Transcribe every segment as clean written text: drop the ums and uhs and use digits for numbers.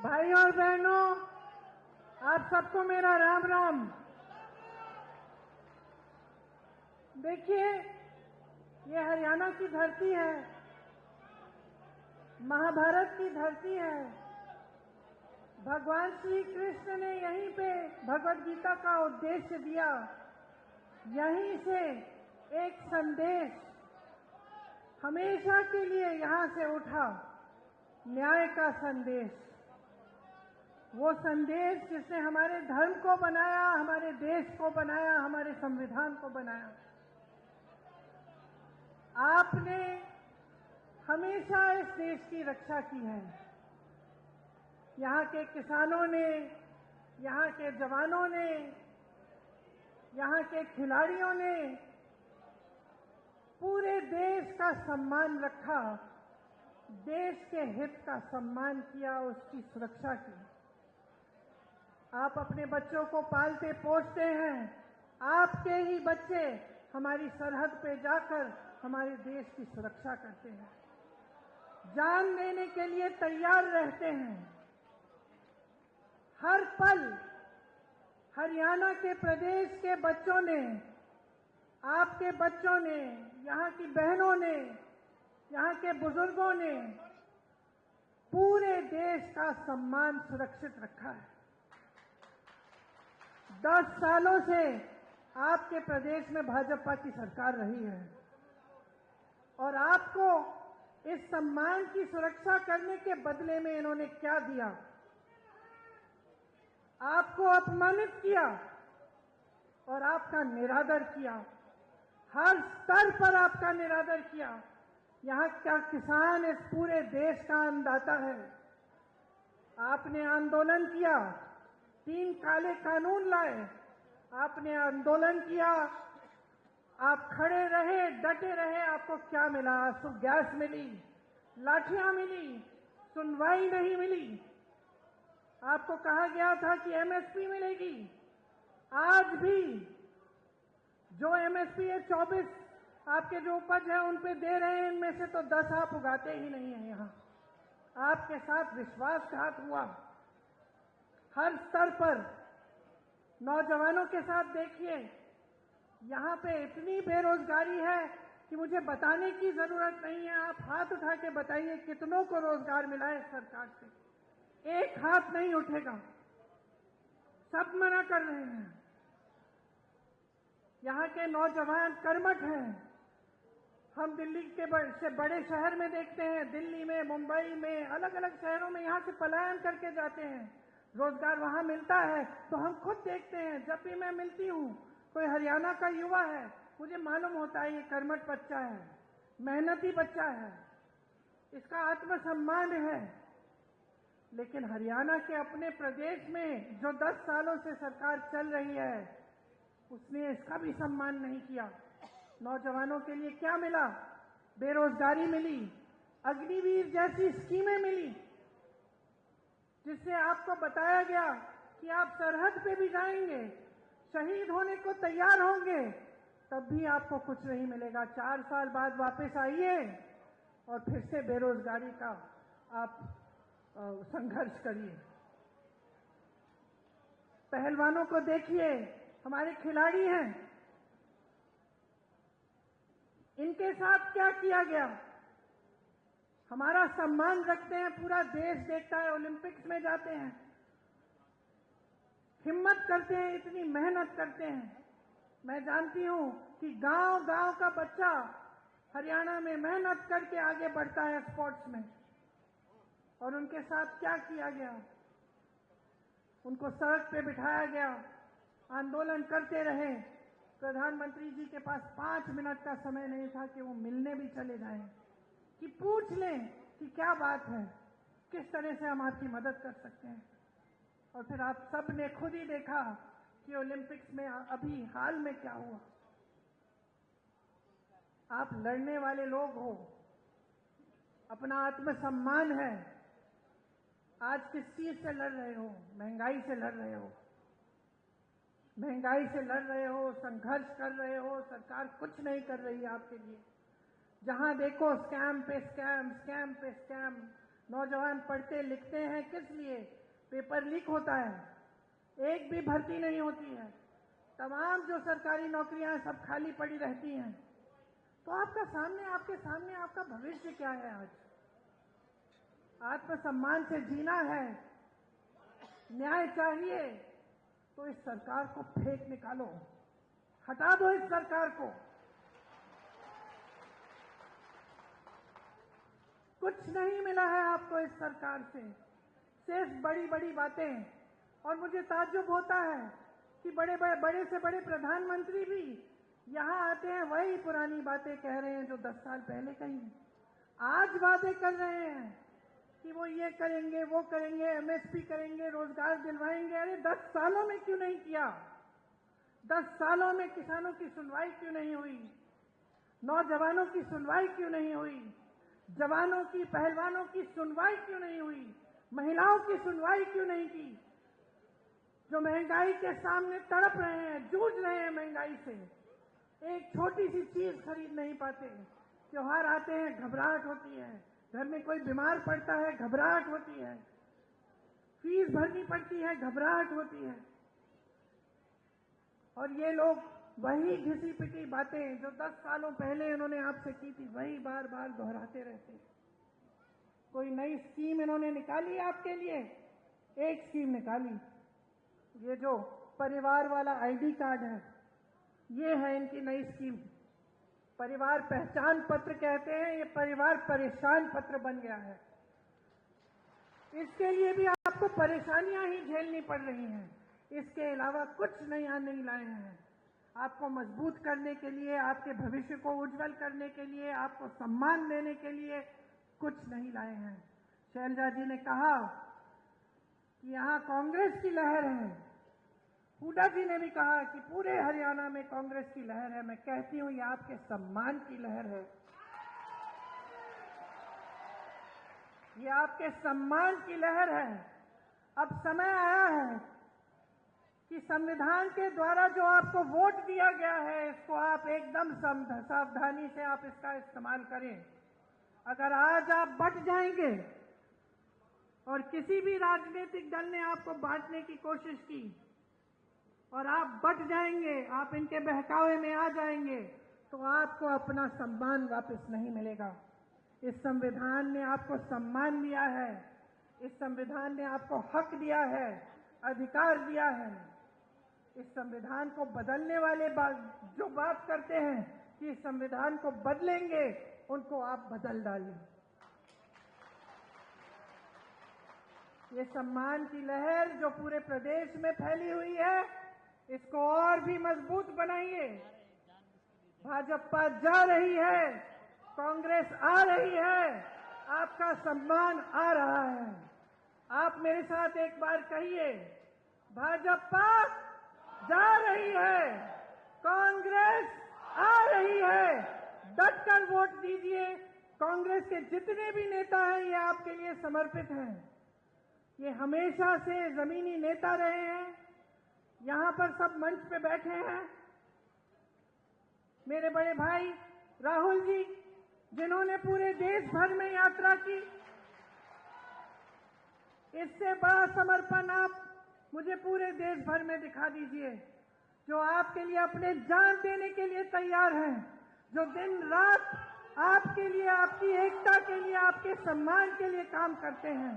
भाई और बहनों, आप सबको मेरा राम राम। देखिए, ये हरियाणा की धरती है, महाभारत की धरती है। भगवान श्री कृष्ण ने यहीं पे भगवद गीता का उद्देश्य दिया। यहीं से एक संदेश हमेशा के लिए यहां से उठा, न्याय का संदेश। वो संदेश जिसने हमारे धर्म को बनाया, हमारे देश को बनाया, हमारे संविधान को बनाया। आपने हमेशा इस देश की रक्षा की है। यहाँ के किसानों ने, यहाँ के जवानों ने, यहाँ के खिलाड़ियों ने पूरे देश का सम्मान रखा, देश के हित का सम्मान किया, उसकी सुरक्षा की। आप अपने बच्चों को पालते पोसते हैं, आपके ही बच्चे हमारी सरहद पे जाकर हमारे देश की सुरक्षा करते हैं, जान देने के लिए तैयार रहते हैं। हर पल हरियाणा के प्रदेश के बच्चों ने, आपके बच्चों ने, यहाँ की बहनों ने, यहाँ के बुजुर्गों ने पूरे देश का सम्मान सुरक्षित रखा है। 10 सालों से आपके प्रदेश में भाजपा की सरकार रही है और आपको इस सम्मान की सुरक्षा करने के बदले में इन्होंने क्या दिया? आपको अपमानित किया और आपका निरादर किया। हर स्तर पर आपका निरादर किया। यहाँ का किसान इस पूरे देश का अन्नदाता है। आपने आंदोलन किया, 3 काले कानून लाए, आपने आंदोलन किया, आप खड़े रहे, डटे रहे। आपको क्या मिला? आंसू गैस मिली, लाठियां मिली, सुनवाई नहीं मिली। आपको कहा गया था कि एमएसपी मिलेगी। आज भी जो एमएसपी है 24 आपके जो उपज है उन पे दे रहे हैं, इनमें से तो 10 आप उगाते ही नहीं है। यहाँ आपके साथ विश्वासघात हुआ हर स्तर पर। नौजवानों के साथ देखिए, यहाँ पे इतनी बेरोजगारी है कि मुझे बताने की जरूरत नहीं है। आप हाथ उठा के बताइए कितनों को रोजगार मिला है सरकार से? एक हाथ नहीं उठेगा, सब मना कर रहे हैं। यहाँ के नौजवान कर्मठ हैं। हम दिल्ली के से बड़े शहर में देखते हैं, दिल्ली में, मुंबई में, अलग अलग शहरों में यहाँ से पलायन करके जाते हैं। रोजगार वहां मिलता है तो हम खुद देखते हैं। जब भी मैं मिलती हूँ, कोई हरियाणा का युवा है, मुझे मालूम होता है ये कर्मठ बच्चा है, मेहनती बच्चा है, इसका आत्मसम्मान है। लेकिन हरियाणा के अपने प्रदेश में जो 10 सालों से सरकार चल रही है, उसने इसका भी सम्मान नहीं किया। नौजवानों के लिए क्या मिला? बेरोजगारी मिली, अग्निवीर जैसी स्कीमें मिली, जिससे आपको बताया गया कि आप सरहद पे भी जाएंगे, शहीद होने को तैयार होंगे, तब भी आपको कुछ नहीं मिलेगा। 4 साल बाद वापस आइए और फिर से बेरोजगारी का आप संघर्ष करिए। पहलवानों को देखिए, हमारे खिलाड़ी हैं, इनके साथ क्या किया गया? हमारा सम्मान रखते हैं, पूरा देश देखता है, ओलंपिक्स में जाते हैं, हिम्मत करते हैं, इतनी मेहनत करते हैं। मैं जानती हूं कि गांव गांव का बच्चा हरियाणा में मेहनत करके आगे बढ़ता है स्पोर्ट्स में। और उनके साथ क्या किया गया? उनको सड़क पे बिठाया गया, आंदोलन करते रहे। प्रधानमंत्री जी के पास 5 मिनट का समय नहीं था कि वो मिलने भी चले जाएं, कि पूछ लें कि क्या बात है, किस तरह से हम आपकी मदद कर सकते हैं। और फिर आप सब ने खुद ही देखा कि ओलंपिक्स में अभी हाल में क्या हुआ। आप लड़ने वाले लोग हो, अपना आत्मसम्मान है। आज किस चीज से लड़ रहे हो? महंगाई से लड़ रहे हो, महंगाई से लड़ रहे हो, संघर्ष कर रहे हो। सरकार कुछ नहीं कर रही है आपके लिए। जहां देखो स्कैम पे स्कैम, स्कैम पे स्कैम। नौजवान पढ़ते लिखते हैं किस लिए? पेपर लीक होता है, एक भी भर्ती नहीं होती है, तमाम जो सरकारी नौकरियां हैं सब खाली पड़ी रहती हैं। तो आपके सामने आपका भविष्य क्या है? आज आत्मसम्मान से जीना है, न्याय चाहिए, तो इस सरकार को फेंक निकालो, हटा दो इस सरकार को। कुछ नहीं मिला है आपको इस सरकार से, सिर्फ बड़ी बड़ी बातें। और मुझे ताज्जुब होता है कि बड़े से बड़े प्रधानमंत्री भी यहां आते हैं, वही पुरानी बातें कह रहे हैं जो 10 साल पहले कही। आज वादे कर रहे हैं कि वो ये करेंगे, वो करेंगे, एमएसपी करेंगे, रोजगार दिलवाएंगे। अरे 10 सालों में क्यों नहीं किया? 10 सालों में किसानों की सुनवाई क्यों नहीं हुई? नौजवानों की सुनवाई क्यों नहीं हुई? जवानों की, पहलवानों की सुनवाई क्यों नहीं हुई? महिलाओं की सुनवाई क्यों नहीं की? जो महंगाई के सामने तड़प रहे हैं, जूझ रहे हैं महंगाई से, एक छोटी सी चीज खरीद नहीं पाते। त्योहार आते हैं, घबराहट होती है, घर में कोई बीमार पड़ता है, घबराहट होती है, फीस भरनी पड़ती है, घबराहट होती है। और ये लोग वही घिसी पिटी बातें जो 10 सालों पहले इन्होंने आपसे की थी, वही बार बार दोहराते रहते हैं। कोई नई स्कीम इन्होंने निकाली आपके लिए? एक स्कीम निकाली, ये जो परिवार वाला आईडी कार्ड है, ये है इनकी नई स्कीम। परिवार पहचान पत्र कहते हैं, ये परिवार परेशान पत्र बन गया है। इसके लिए भी आपको परेशानियां ही झेलनी पड़ रही हैं, इसके अलावा कुछ नया नहीं लाए हैं। आपको मजबूत करने के लिए, आपके भविष्य को उज्जवल करने के लिए, आपको सम्मान देने के लिए कुछ नहीं लाए हैं। शैलजा जी ने कहा कि यहां कांग्रेस की लहर है, हुड्डा जी ने भी कहा कि पूरे हरियाणा में कांग्रेस की लहर है। मैं कहती हूं ये आपके सम्मान की लहर है, ये आपके सम्मान की लहर है। अब समय आया है कि संविधान के द्वारा जो आपको वोट दिया गया है, इसको आप एकदम सावधानी से आप इसका इस्तेमाल करें। अगर आज आप बट जाएंगे और किसी भी राजनीतिक दल ने आपको बांटने की कोशिश की और आप बट जाएंगे, आप इनके बहकावे में आ जाएंगे, तो आपको अपना सम्मान वापस नहीं मिलेगा। इस संविधान ने आपको सम्मान दिया है, इस संविधान ने आपको हक दिया है, अधिकार दिया है। इस संविधान को बदलने वाले जो बात करते हैं कि इस संविधान को बदलेंगे, उनको आप बदल डालिए। ये सम्मान की लहर जो पूरे प्रदेश में फैली हुई है, इसको और भी मजबूत बनाइए। भाजपा जा रही है, कांग्रेस आ रही है, आपका सम्मान आ रहा है। आप मेरे साथ एक बार कहिए, भाजपा जा रही है, कांग्रेस आ रही है। डटकर वोट दीजिए। कांग्रेस के जितने भी नेता हैं, ये आपके लिए समर्पित हैं। ये हमेशा से जमीनी नेता रहे हैं, यहां पर सब मंच पे बैठे हैं। मेरे बड़े भाई राहुल जी, जिन्होंने पूरे देश भर में यात्रा की, इससे बड़ा समर्पण आप मुझे पूरे देश भर में दिखा दीजिए, जो आपके लिए अपने जान देने के लिए तैयार हैं, जो दिन रात आपके लिए, आपकी एकता के लिए, आपके सम्मान के लिए काम करते हैं।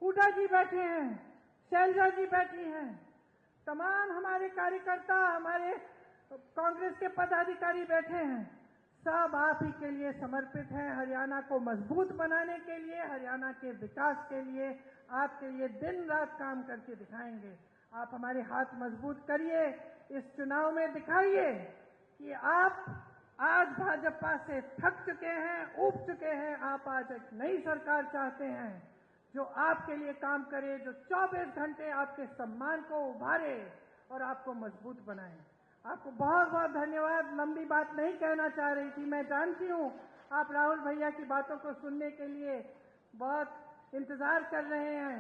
हुड्डा जी बैठे हैं, शैलजा जी बैठी हैं, तमाम हमारे कार्यकर्ता, हमारे कांग्रेस के पदाधिकारी बैठे हैं, सब आप ही के लिए समर्पित हैं। हरियाणा को मजबूत बनाने के लिए, हरियाणा के विकास के लिए, आपके लिए दिन रात काम करके दिखाएंगे। आप हमारे हाथ मजबूत करिए, इस चुनाव में दिखाइए कि आप आज भाजपा से थक चुके हैं, ऊब चुके हैं। आप आज एक नई सरकार चाहते हैं जो आपके लिए काम करे, जो 24 घंटे आपके सम्मान को उभारे और आपको मजबूत बनाए। आपको बहुत बहुत धन्यवाद। लंबी बात नहीं कहना चाह रही थी, मैं जानती हूं आप राहुल भैया की बातों को सुनने के लिए बहुत इंतजार कर रहे हैं,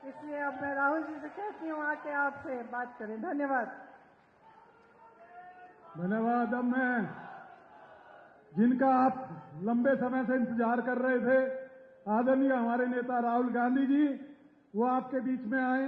इसलिए अब मैं राहुल जी से कहती हूं आके आपसे बात करें। धन्यवाद। धन्यवाद। अब मैं जिनका आप लंबे समय से इंतजार कर रहे थे, आदरणीय हमारे नेता राहुल गांधी जी, वो आपके बीच में आए,